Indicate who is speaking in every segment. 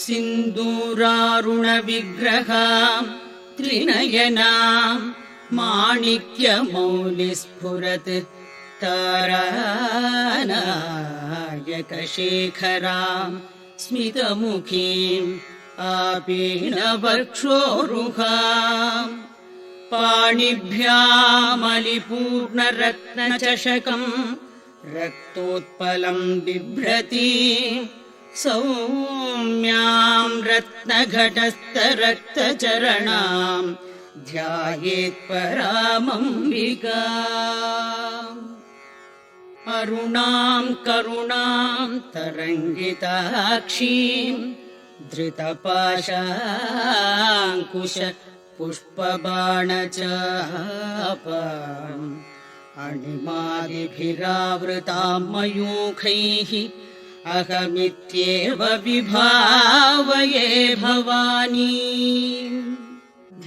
Speaker 1: सिन्दूरारुणविग्रहां त्रिनयनां माणिक्यमौलिस्फुरत् तारानायकशेखरां स्मितमुखीम् आपीनवक्षोरुहाम् पाणिभ्यामलिपूर्णरत्नचषकम् रक्तोत्पलम् बिभ्रती सौम्यां रत्नघटस्थरक्तचरणाम् ध्यायेत्परामम्बिकाम् अरुणां करुणां तरङ्गिताक्षीं धृतपाशाङ्कुश पुष्पबाणचापाम् अणिमादिभिरावृतां मयूखैः अहमित्येव विभावये भवानी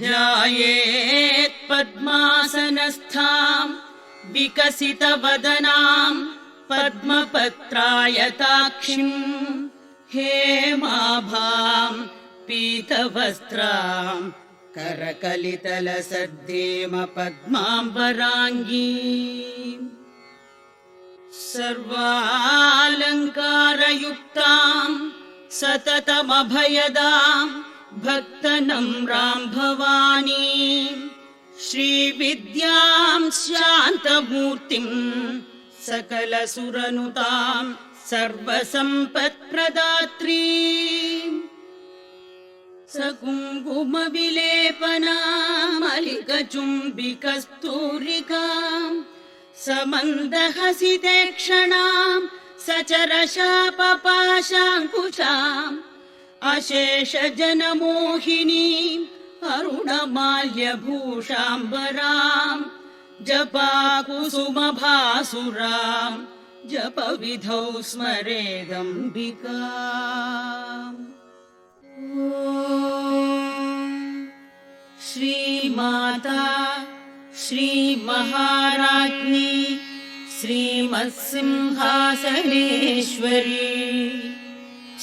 Speaker 1: ध्यायेत् पद्मासनस्थां विकसितवदनां पद्मपत्रायताक्षिं हेमाभां पीतवस्त्रां करकलितलसद्देम पद्माम्बराङ्गी सर्वालङ्कारयुक्तां सततमभयदां भक्तनम्रां भवानी श्रीविद्यां शान्तमूर्तिं सकलसुरनुतां सर्वसम्पत्प्रदात्री सकुङ्कुमविलेपनामलिकचुम्बिकस्तूरिकां समन्दहसितेक्षणां सचरशापपाशाङ्कुशाम् अशेषजनमोहिनीम् अरुणमाल्यभूषाम्बरां जपाकुसुमभासुरां जपविधौ स्मरेदम्बिकाम् श्रीमाता श्रीमहाराज्ञी श्रीमत्सिंहासनेश्वरी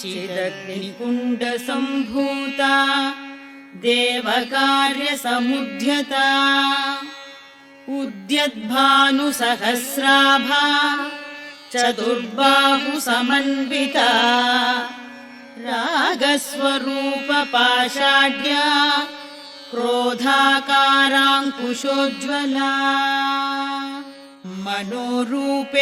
Speaker 1: चिदग्निकुण्डसम्भूता देवकार्यसमुद्यता उद्यद्भानुसहस्राभा चतुर्बाहुसमन्विता रागस्वरूपपाषाढ्या क्रोधाकाराङ्कुशोज्ज्वला मनोरूपेक्षुकोदण्डा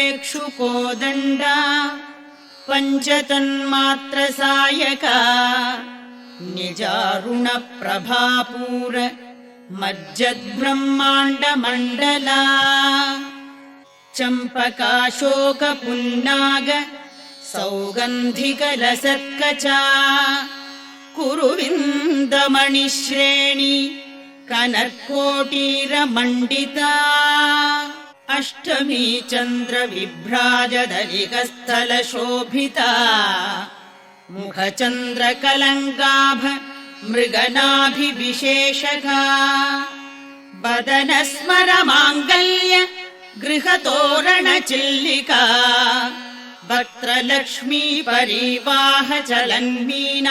Speaker 1: पञ्चतन्मात्रसायका निजारुणप्रभापूर मज्जद्ब्रह्माण्डमण्डला चम्पकाशोकपुन्नाग सौगन्धिकलसत्कचा कुरुविन्दमणिश्रेणी कनत्कोटीरमण्डिता अष्टमी चन्द्रविभ्राजदलिकस्थलशोभिता मुखचन्द्रकलङ्गाभ मृगनाभिविशेषका वदनस्मरमाङ्गल्य गृहतोरणचिल्लिका वक्त्रलक्ष्मी परिवाह चलन्मीनाभलोचना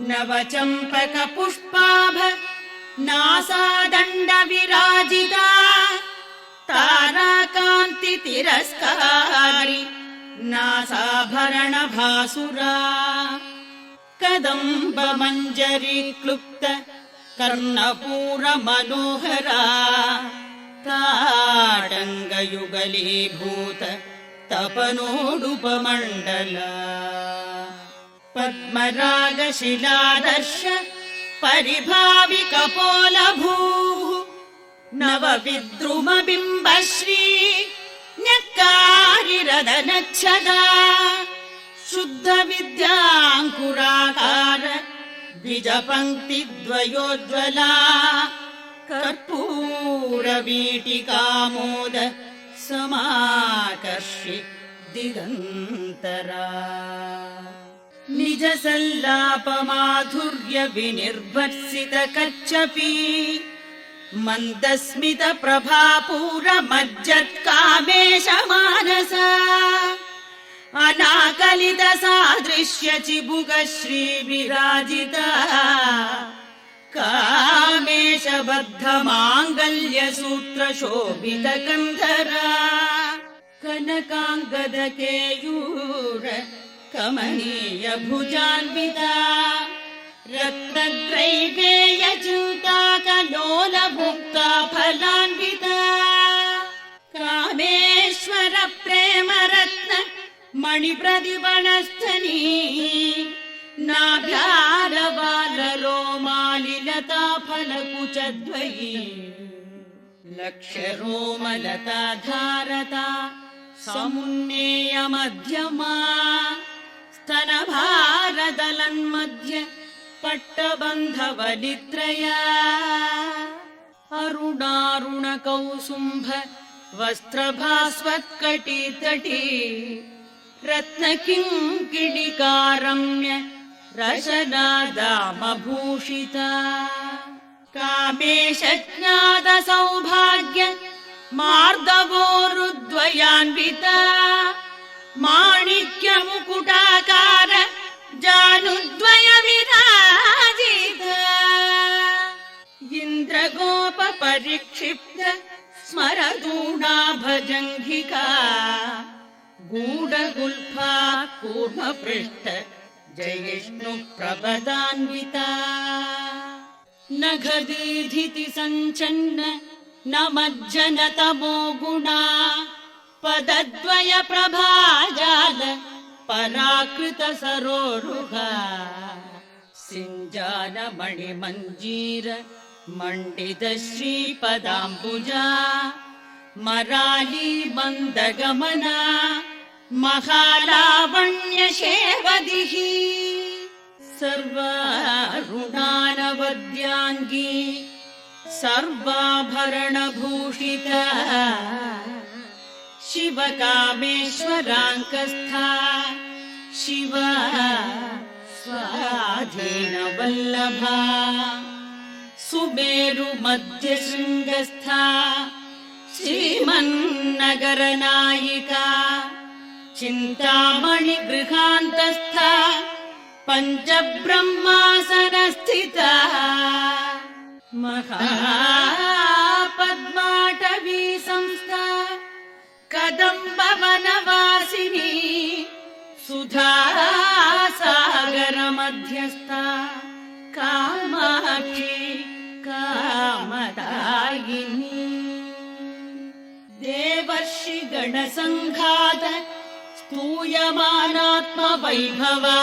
Speaker 1: नवचम्पकपुष्पाभ नासादण्डविराजिता ताराकान्तितिरस्कारी नासाभरणभासुरा कदम्बमञ्जरी क्लुप्त कर्णपूरमनोहरा ताडङ्गयुगलीभूत तपनोडुपमण्डला पद्मरागशिलादर्श परिभाविकपोलभूः नवविद्रुमबिम्बश्री न्यक्कारिरदनच्छदा शुद्धविद्याङ्कुराकार द्विजपङ्क्तिद्वयोज्ज्वला कर्पूरवीटिकामोद समाकर्षि दिगन्तरा निजसल्लापमाधुर्य विनिर्भर्सितकच्छपी मन्दस्मितप्रभापूरमज्जत्कामेशमानसा अनाकलित सादृश्य चिबुक श्री विराजिता कामेशबद्ध माङ्गल्य सूत्र शोभित कंधरा कनकांगद केयूर कमनीय भुजान्विता रत्नग्रैवेय चिन्ताकलोल भुक्ता फलान्विता कामेश्वर प्रेम रत्न मणिप्रतिबणस्थनी नाभ्यारबालरोमालिलता फलकुचद्वयी लक्ष्यरोमलता धारता समुन्नेय मध्यमा स्तनभारदलन्मध्य पट्टबन्धवलित्रया अरुणारुणकौसुम्भ वस्त्रभास्वत्कटितटी रत्नकिङ्किणिकारम्य रशनादामभूषिता कामेशज्ञात सौभाग्य मार्दवोरुद्वयान्विता माणिक्य मुकुटाकार जानुद्वय विराजिता इन्द्रगोप परिक्षिप्त स्मरदूणाभजङ्घिका गूढगुल्फा कूर्मपृष्ठ जयिष्णु प्रपदान्विता नखदीधिति सञ्चन्न न मज्जनतमो गुणा पदद्वय प्रभाजाल पराकृत सरोरुहा सिञ्जान मणिमञ्जीर मण्डित श्रीपदाम्बुजा मराली मन्दगमना महालावण्य शेवदिः सर्वारुणानवद्याङ्गी सर्वाभरणभूषिता शिवकामेश्वराङ्कस्था शिव स्वाधीनवल्लभा सुमेरुमध्यशृङ्गस्था श्रीमन्नगरनायिका चिन्तामणि गृहान्तस्था पञ्चब्रह्मासनस्थिता महापद्माटवी संस्था कदम्बवनवासिनी सुधासागर मध्यस्था कामाक्षी कामदायिनी देवर्षि गणसङ्घात स्तूयमानात्मवैभवा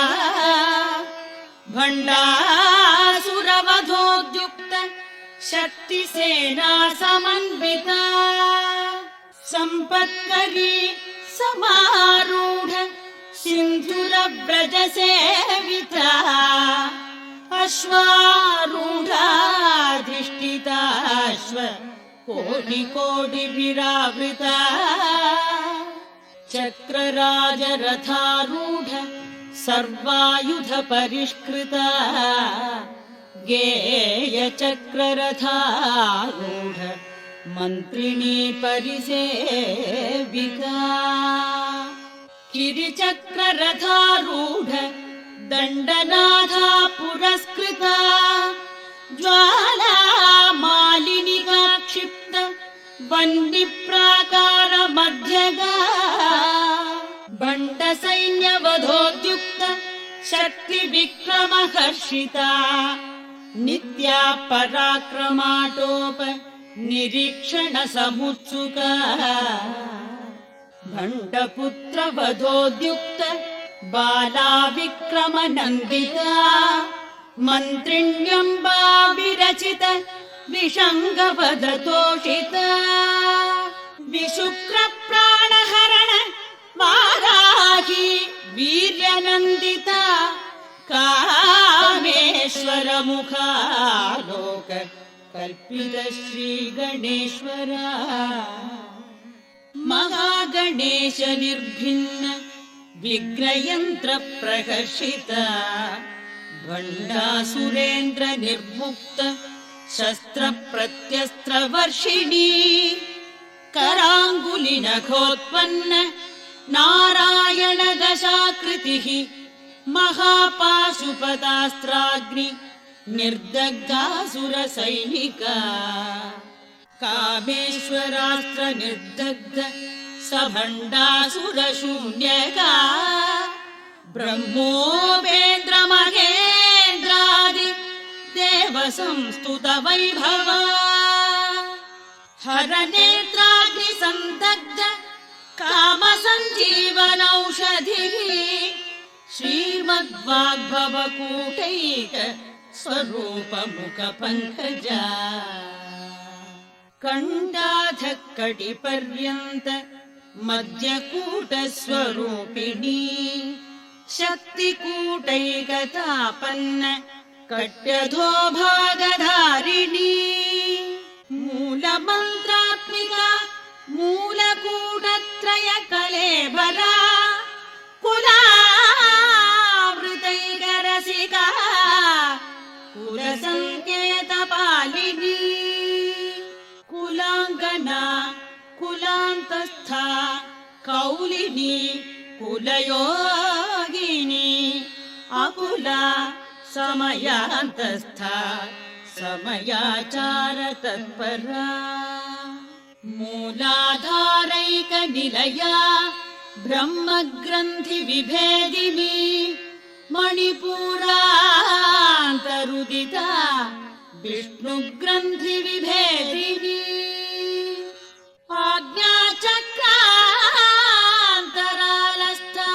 Speaker 1: भण्डासुरवधोद्युक्त शक्तिसेना समन्विता सम्पत्करी समारूढ सिन्धुरव्रजसेविता अश्वारूढाधिष्ठिताश्व कोटिकोटिभिरावृता चक्रराजरथारूढ सर्वायुध परिष्कृता गेयचक्ररथारूढ मन्त्रिणी परिसेविका गिरिचक्ररथारूढ दण्डनाथा पुरस्कृता ज्वाला मालिनिका क्षिप्त वह्निप्राकार मध्यगा भण्ड सैन्यवधोद्युक्त शक्ति विक्रमहर्षिता नित्या पराक्रमाटोप निरीक्षण समुत्सुका भण्डपुत्र वधोद्युक्त बाला विक्रम नन्दिता मन्त्रिण्यम्बा विरचित विषङ्गवदतोषिता विशुक्र प्राणहरण वाराही वीर्यनन्दिता कामेश्वर मुखालोक कल्पित श्री गणेश्वरा महागणेश निर्भिन्न विघ्नयन्त्र प्रहर्षिता भण्डासुरेन्द्र निर्मुक्त शस्त्र प्रत्यस्त्र वर्षिणी कराङ्गुलि नखोत्पन्न नारायण दशाकृतिः महापाशुपतास्त्राग्नि निर्दग्धासुरसैनिका कामेश्वरास्त्र निर्दग्ध सभण्डासुरशून्यका ब्रह्मोपेन्द्रमहेन्द्रादि देवसंस्तुत वैभवा हरनेत्राग्निसन्दग्ध कामसञ्जीवनौषधिः श्रीमद्वाग्भवकूटैक स्वरूपमुखपङ्कजा कण्डाधकटिपर्यन्त मध्यकूटस्वरूपिणी शक्तिकूटैकतापन्न कट्यधो भागधारिणी मूलमन्त्रात्मिका मूलकूटत्रय कलेबरा कुलावृतैकरसिका कुलसङ्केतपालिनी कुलाङ्गना कुलान्तस्था कौलिनी कुलयोगिनी अकुला समयान्तस्था समयाचार तत्परा मूलाधारैकनिलया ब्रह्मग्रन्थि विभेदिनी मणिपुरान्तरुदिता विष्णुग्रन्थि विभेदिनी आज्ञाचक्रान्तरालस्था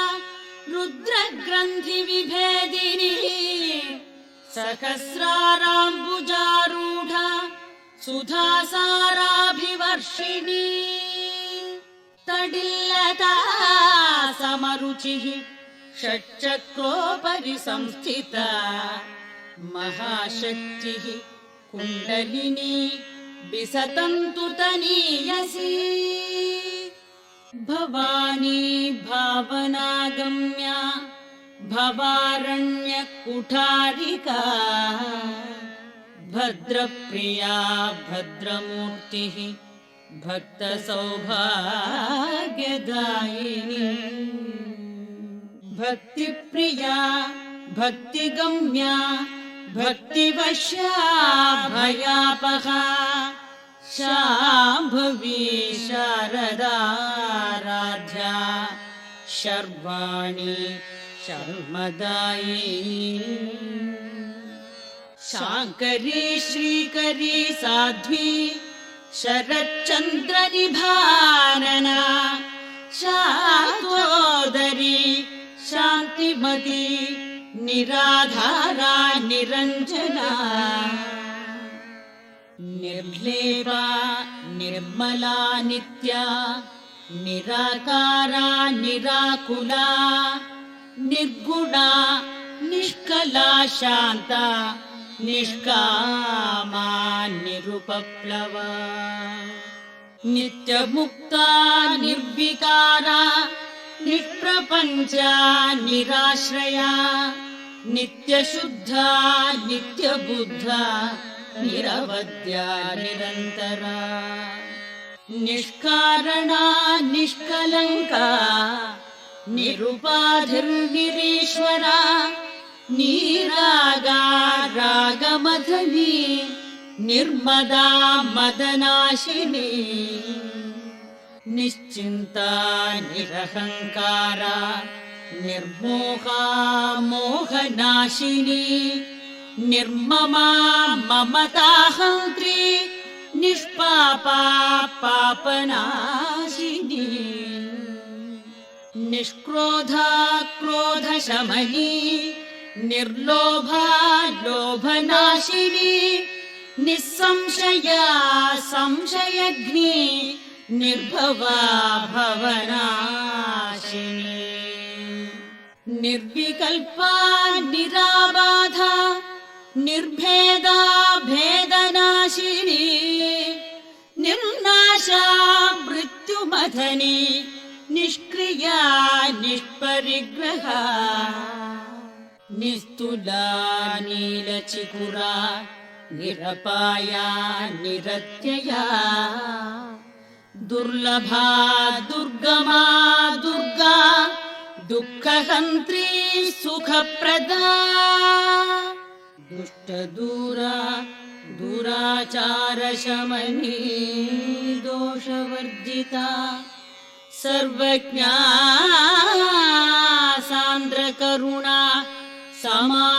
Speaker 1: रुद्रग्रन्थि विभेदिनी सहस्राराम्बुजारूढा सुधासाराभिवर्षिणी तडिल्लता समरुचिः षट्चक्रोपरि संस्थिता महाशक्तिः कुण्डलिनी विसतन्तु तनीयसी भवानी भावनागम्या भवारण्यकुठारिका भद्रप्रिया भद्रमूर्तिः भक्तसौभाग्यदायिनी भक्तिप्रिया भक्तिगम्या भक्तिवश्या भयापहा शाम्भवी शारदाराध्या शर्वाणि शर्मदायी शाङ्करी श्रीकरी साध्वी शरच्चन्द्रनिभानना शान्तोदरी शान्तिमती निराधारा निरञ्जना निर्लेपा निर्मला नित्या निराकारा निराकुला निर्गुणा निष्कला शान्ता निष्कामा निरुपप्लवा नित्यमुक्ता निर्विकारा निष्प्रपञ्चा निराश्रया नित्यशुद्धा नित्यबुद्धा निरवद्या निरन्तरा निष्कारणा निष्कलङ्का निरुपाधिर्निरीश्वरा निरागा रागमदनी निर्मदा मदनाशिनी निश्चिन्ता निरहङ्कारा निर्मोहा मोहनाशिनी निर्ममा ममताहन्त्री निष्पापा पापनाशिनी निष्क्रोधा क्रोधशमनी निर्लोभा लोभनाशिनी निस्संशया संशयग्नि निर्भवा भवनाशिनी निर्विकल्पा निराबाधा निर्भेदा भेदनाशिनी निर्नाशा मृत्युमथनी निष्क्रिया निष्परिग्रहा निस्तुला नीलचिकुरा निरपाया निरत्यया दुर्लभा दुर्गमा दुर्गा दुःखहन्त्री सुखप्रदा दुष्टदूरा दुराचारशमनी दोषवर्जिता सर्वज्ञा सान्द्रकरुणा समानाधिकवर्जिता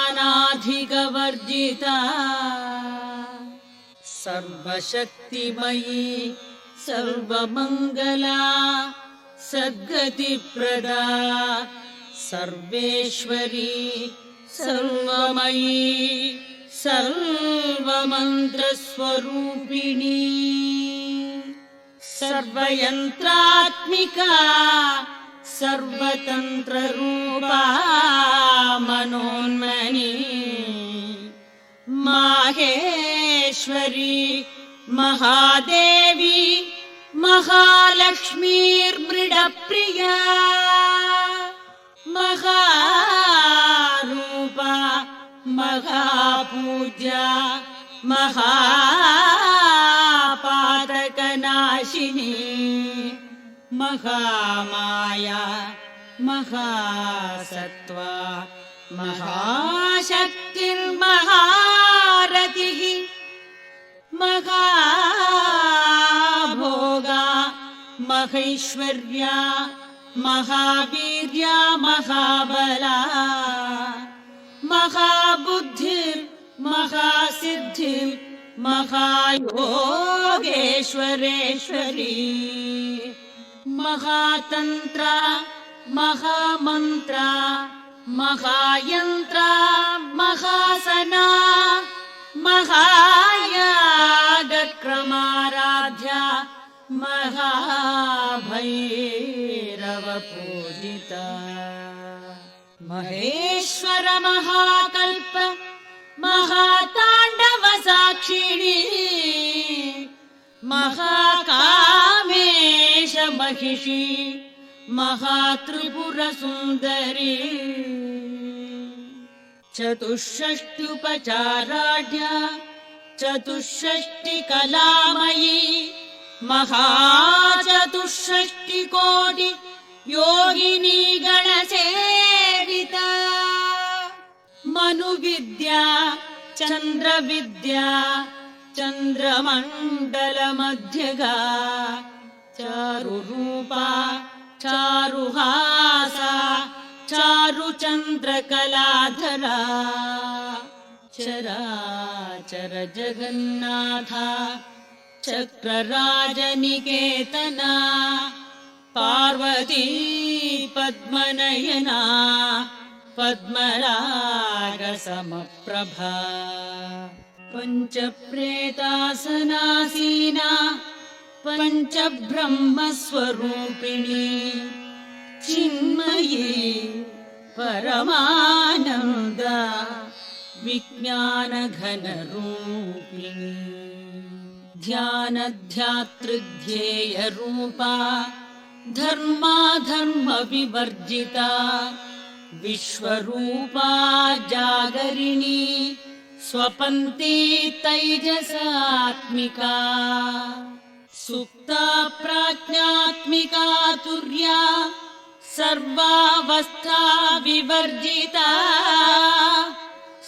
Speaker 1: सर्वशक्तिमयी सर्वमङ्गला सद्गतिप्रदा सर्वेश्वरी सर्वमयी सर्वमन्त्रस्वरूपिणी सर्वयन्त्रात्मिका सर्वतन्त्ररूपा मनोन्मनी माहेश्वरी महादेवी महालक्ष्मीर्मृडप्रिया महारूपा महापूज्या महापातकनाशिनी महामाया महासत्त्वा महाशक्तिर्महारतिः महाभोगा महैश्वर्या महावीर्या महाबला महाबुद्धिर्महासिद्धिर् महायोगेश्वरेश्वरी महातन्त्रा महामन्त्रा महायन्त्रा महासना महायागक्रमाराध्या महाभैरवपूजिता महेश्वर महाकल्प महाताण्डवसाक्षिणी महाकामेश महिषी महात्रिपुरसुन्दरी चतुष्षष्ट्युपचाराढ्या चतुष्षष्टिकलामयी महाचतुष्षष्टिकोटि योगिनी गणसेविता मनुविद्या चन्द्रविद्या चन्द्रमण्डलमध्यगा चारुरूपा चारुहासा चारुचन्द्रकलाधरा चराचर जगन्नाथा चक्रराजनिकेतना पार्वती पद्मनयना पद्मरागसमप्रभा पञ्चप्रेतासनासीना पञ्चब्रह्मस्वरूपिणी चिन्मयी परमानन्द विज्ञानघनरूपिणी ध्यानध्यातृध्येयरूपा धर्माधर्मविवर्जिता विश्वरूपा जागरिणी स्वपन्ती तैजसात्मिका सुप्ता प्राज्ञात्मिका तुर्या सर्वावस्था विवर्जिता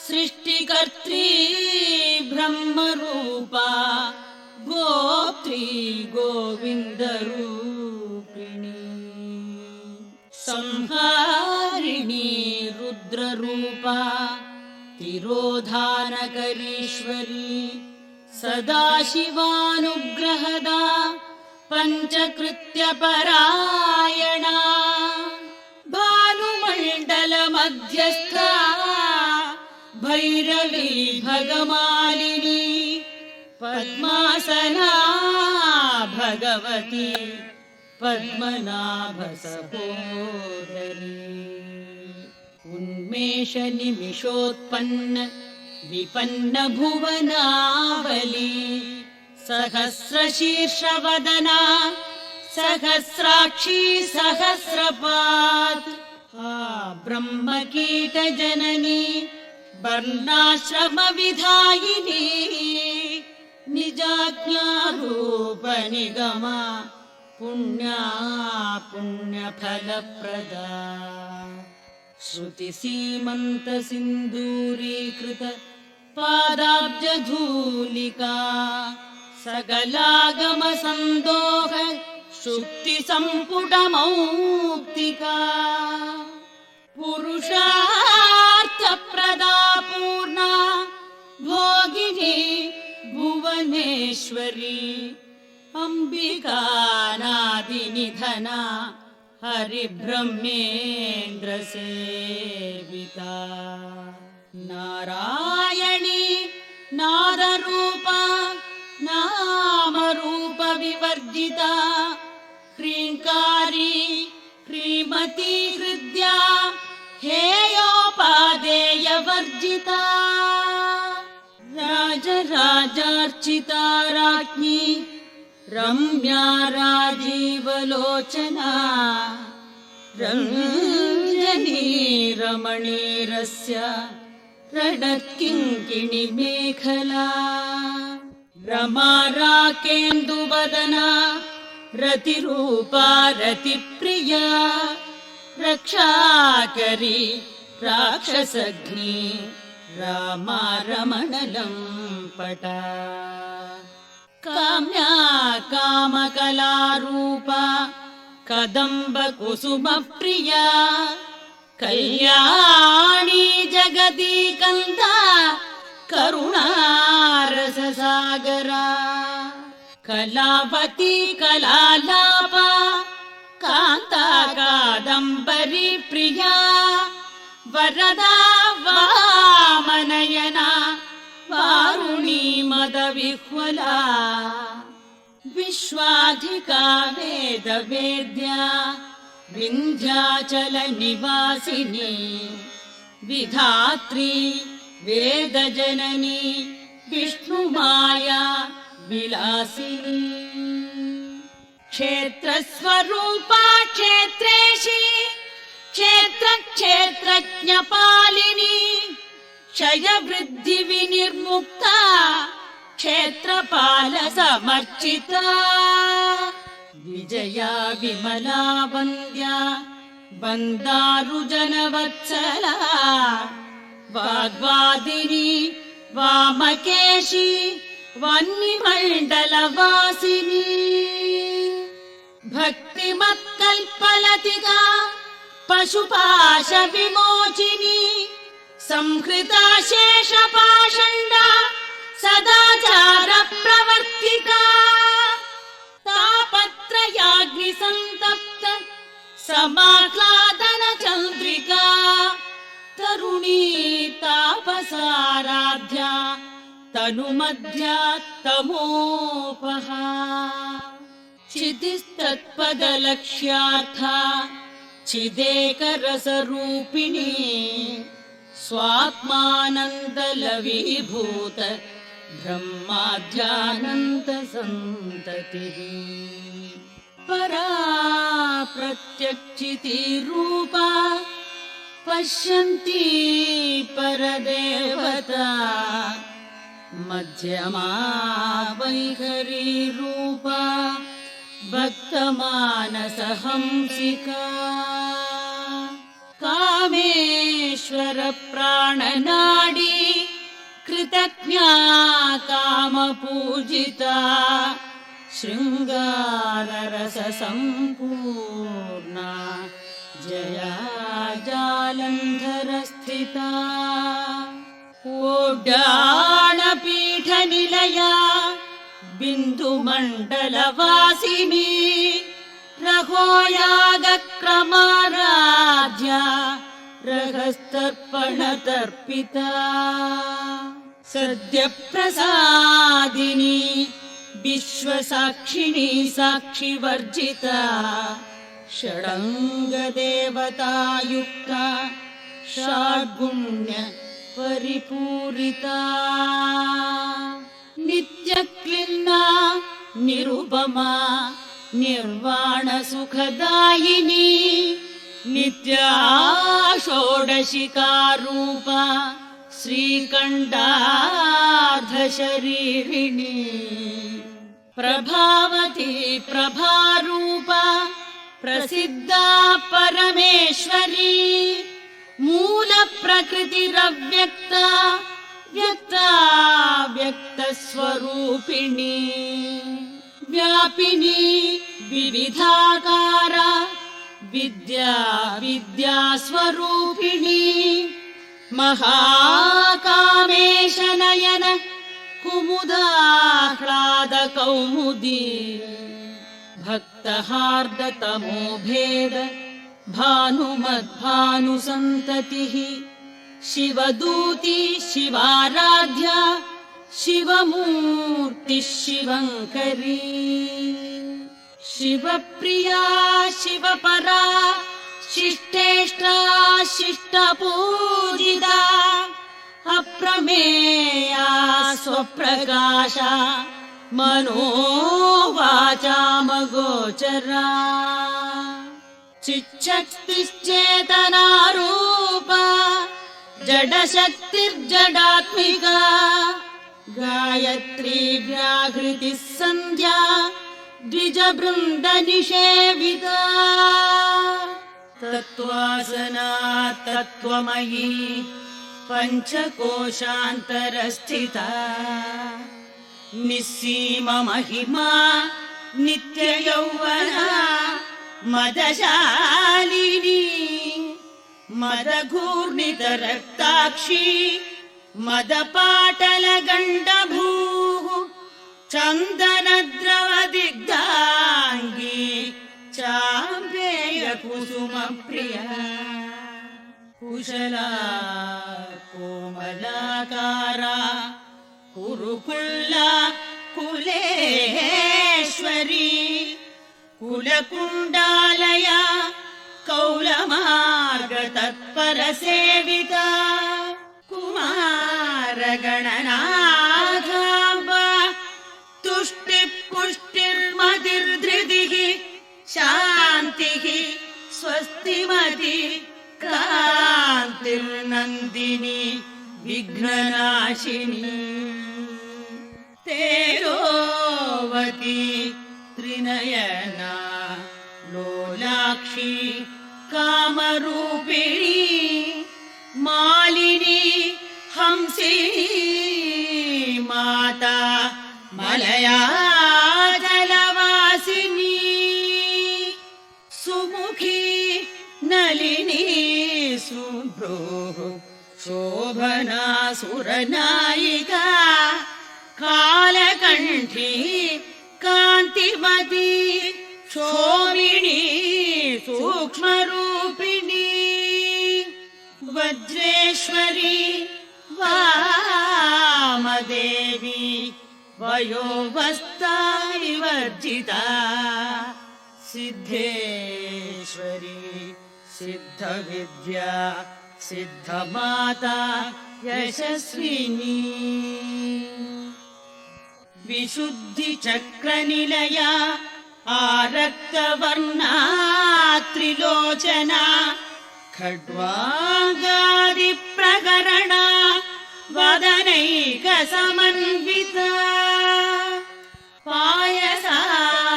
Speaker 1: सृष्टिकर्त्री ब्रह्मरूपा गोत्री गोविन्दरूपिणी संहारिणी रुद्ररूपा तिरोधानकरीश्वरी सदाशिवानुग्रहदा पञ्चकृत्यपरायणा भानुमण्डलमध्यस्था भैरवी भगमालिनी पद्मासना भगवती पद्मनाभसहोदरी उन्मेषनिमिषोत्पन्न विपन्न भुवनावली सहस्रशीर्षवदना सहस्राक्षी सहस्रपात् ब्रह्मकीटजननी वर्णाश्रमविधायिनी निजाज्ञारूपनिगमा पुण्या पुण्यफलप्रदा श्रुतिसीमन्तसिन्दूरीकृत पादाब्जधूलिका सकलागमसन्दोह शुक्तिसम्पुटमौक्तिका पुरुषार्थप्रदा पूर्णा भोगिनी भुवनेश्वरी अम्बिकानादिनिधना हरिब्रह्मेन्द्रसेविता नारायणी नादरूपा नामरूप विवर्जिता ह्रीङ्कारी ह्रीमती हृद्या हेयोपादेयवर्जिता राजराजार्चिता राज्ञी रम्या राजीवलोचना रञ्जनी रमणीरस्य रणत्किङ्किणी मेखला रमा राकेन्दुवदना रतिरूपा रतिप्रिया रक्षाकरी राक्षसग्नी रामा रमणलम्पटा काम्या कामकलारूपा कदम्बकुसुमप्रिया कल्याणी जगदीकन्ता करुणारससागरा कलावती कलालापा कान्ता कादम्बरी प्रिया वरदा वामनयना वारुणी मदविह्वला विश्वाधिका वेदवेद्या विन्ध्याचल निवासिनी विधात्री वेदजननी विष्णुमाया विलासिनी क्षेत्रस्वरूपा क्षेत्रेशी क्षेत्रक्षेत्रज्ञपालिनी क्षयवृद्धि विनिर्मुक्ता क्षेत्रपाल समर्चिता विजया विमला वन्द्या वन्दारुजनवत्सला वाग्वादिनी वामकेशी वह्निमण्डलवासिनी भक्तिमत्कल्पलतिका पशुपाश विमोचिनी संहृता शेषपाषण्डा सदाचार प्रवर्तिका तापत्रयाग्निसन्तप्त समाह्लादन चन्द्रिका तरुणी तापसाराध्या तनुमध्या तमोपहा चितिस्तत्पदलक्ष्यार्था चिदेकरसरूपिणी स्वात्मानन्दलवीभूत ब्रह्माद्यानन्दसन्ततिः परा प्रत्यक्षितिरूपा पश्यन्ती परदेवता मध्यमा वैखरीरूपा भक्तमानसहंसिका कामेश्वर प्राणनाडी कृतज्ञा कामपूजिता शृङ्गाररससम्पूर्णा जया जालन्धरस्थिता ओड्डाणपीठनिलया बिन्दुमण्डलवासिनी रघोयागक्रमाराध्या रहस्तर्पणतर्पिता सद्यप्रसादिनी विश्वसाक्षिणी साक्षिवर्जिता षडङ्गदेवतायुक्ता षड्गुण्य परिपूरिता नित्यक्लिन्ना निरुपमा निर्वाण सुखदायिनी नित्या षोडशिकारूपा श्रीकण्ठार्धशरीरिणी प्रभावती प्रभारूपा प्रसिद्धा परमेश्वरी मूलप्रकृतिरव्यक्ता व्यक्ता व्यक्तस्वरूपिणी व्यापिनी विविधाकारा विद्या विद्यास्वरूपिणी महाकामेशनयन कुमुदाह्लादकौमुदी भक्तहार्दतमोभेद भानुमद्भानुसन्ततिः शिवदूती शिवाराध्या शिवमूर्तिः शिवङ्करी शिवप्रिया शिवपरा शिष्टेष्टा शिष्टपूजिता अप्रमेया स्वप्रकाशा मनोवाचामगोचरा चिच्छक्तिश्चेतनारूपा जडशक्तिर्जडात्मिका गायत्री व्याहृतिः सन्ध्या द्विजवृन्दनिषेविता तत्त्वासना तत्त्वमयी पञ्चकोशान्तरस्थिता निस्सीममहिमा नित्ययौवना मदशालिनी मदघूर्णितरक्ताक्षी मदपाटलगण्डभूः चन्दनद्रवदिग्धाङ्गी चाम्पेयकुसुमप्रिया कुशला कोमलाकारा कुरुकुल्ला कुलेश्वरी कुलकुण्डालया कौलमार्गतत्परसेविता कुमारगणनाथाम्बा तुष्टिपुष्टिर्मतिर्धृतिः शान्तिः स्वस्तिमति कान्तिर्नन्दिनी विघ्ननाशिनी तेजोवती त्रिनयना लोलाक्षी कामरूपिणी मालिनी हंसिनी माता मलयाचलवासिनी सुमुखी नलिनी सुभ्रूः शोभना सुरनायिका कालकण्ठी कान्तिमती शोभिनी सूक्ष्मरूपिणी वज्रेश्वरी वामदेवी वयोवस्था विवर्जिता सिद्धेश्वरी सिद्धविद्या सिद्धमाता यशस्विनी विशुद्धिचक्रनिलया आरक्तवर्णा त्रिलोचना खड्वाङ्गादिप्रकरणा वदनैकसमन्विता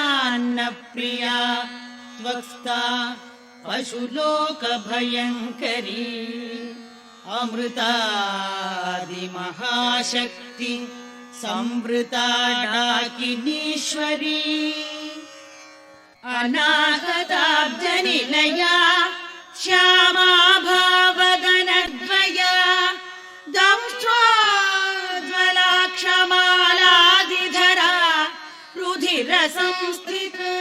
Speaker 1: पायसान्नप्रिया त्वक्स्ता पशुलोकभयङ्करी अमृतादिमहाशक्ति संवृता डाकिनीश्वरी अनाहताब्जनिलया श्यामा भावगनद्वया दंष्ट्रोज्ज्वलाक्षमालादिधरा रुधिरसंस्थिता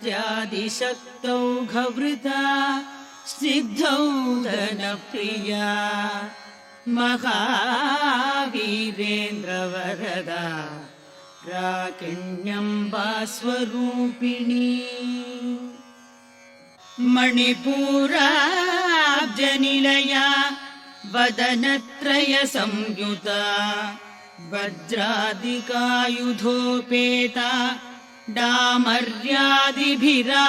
Speaker 1: कालरात्यादिशक्तौ घवृता सिद्धौ धनप्रिया महावीरेन्द्रवरदा राकिण्यम्बा स्वरूपिणी मणिपूराब्जनिलया वदनत्रय संयुता वज्रादिकायुधोपेता डामर्यादिभिरा